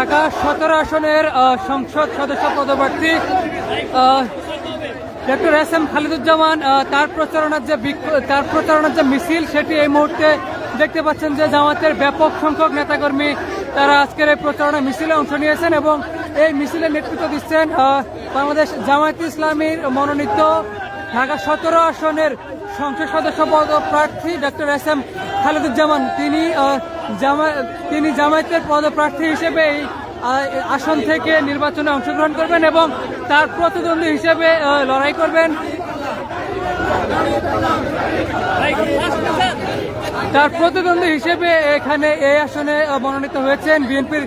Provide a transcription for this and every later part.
ঢাকা 17 আসনের সংসদ সদস্য পদপ্রার্থী ডক্টর এস এম খালিদুজ্জামান তার প্রচারণার যে মিছিল সেটি এই মুহূর্তে দেখতে পাচ্ছেন যে জামাতের ব্যাপক সংখ্যক নেতাকর্মী তারা আজকের এই প্রচারণা মিছিলে অংশ নিয়েছেন এবং এই মিছিলে নেতৃত্ব দিচ্ছেন বাংলাদেশ জামায়াতে ইসলামীর মনোনীত ঢাকা 17 আসনের সংসদ সদস্য পদপ্রার্থী ডক্টর এস এম খালিদুজ্জামান। তিনি জামায়াতের পদপ্রার্থী হিসেবে এই আসন থেকে নির্বাচনে অংশগ্রহণ করবেন এবং তার প্রতিদ্বন্দ্বী হিসেবে লড়াই করবেন। তার প্রতিদ্বন্দ্বী হিসেবে এখানে এই আসনে মনোনীত হয়েছেন বিএনপির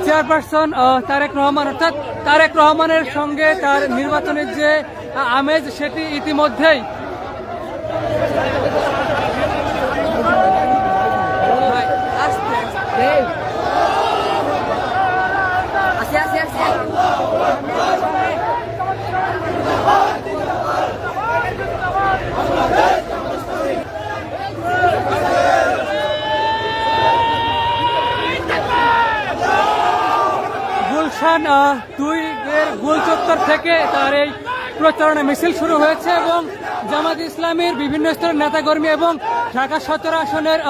চেয়ারপারসন তারেক রহমান। অর্থাৎ তারেক রহমানের সঙ্গে তার নির্বাচনের যে আমেজ সেটি ইতিমধ্যেই গুলশান 2-এর গোল চত্বর থেকে তার এই প্রচারণা মিছিল শুরু হয়েছে এবং জামাত ইসলামীর বিভিন্ন স্তরের নেতাকর্মী এবং ঢাকা 17 আসনের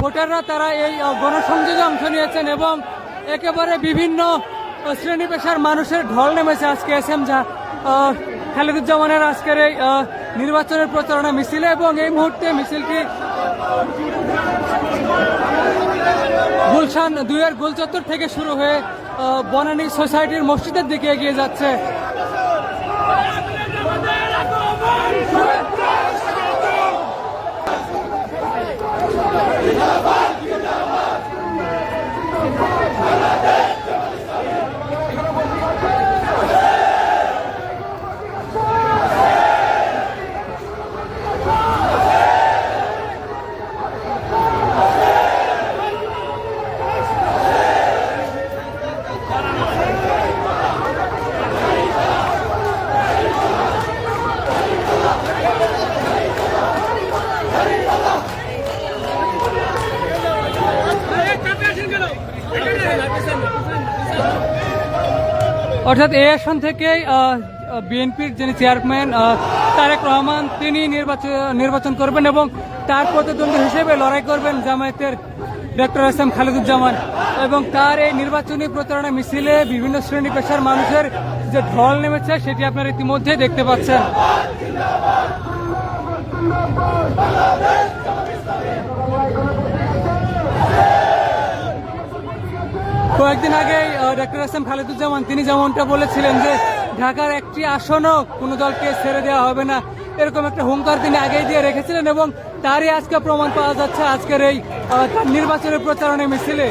ভোটাররা তারা এই গণসংযোগে অংশ নিয়েছেন এবং একেবারে বিভিন্ন শ্রেণী পেশার মানুষের ঢল নেমেছে আজকে এস এম খালিদুজ্জামানের আজকের এই নির্বাচনের প্রচারণা মিছিলে এবং এই মুহূর্তে মিছিলটি গুলশান 2-এর গোল চত্বর থেকে শুরু হয়ে বনানী সোসাইটির মসজিদের দিকে এগিয়ে যাচ্ছে। অর্থাৎ এই আসন থেকেই বিএনপির যিনি চেয়ারম্যান তারেক রহমান তিনি নির্বাচন করবেন এবং তার প্রতিদ্বন্দ্বী হিসেবে লড়াই করবেন জামায়াতের ডক্টর এস এম খালিদুজ্জামান এবং তার এই নির্বাচনী প্রচারণা মিছিলে বিভিন্ন শ্রেণী পেশার মানুষের যে ঢল নেমেছে সেটি আপনারা ইতিমধ্যে দেখতে পাচ্ছেন। কয়েকদিন আগে ডক্টর এস এম খালিদুজ্জামান তিনি যেমনটা বলেছিলেন যে ঢাকার একটি আসনও কোনো দলকে ছেড়ে দেওয়া হবে না, এরকম একটা হুঙ্কার তিনি আগেই দিয়ে রেখেছিলেন এবং তারই আজকে প্রমাণ পাওয়া যাচ্ছে আজকের এই নির্বাচনের প্রচারণা মিছিলে।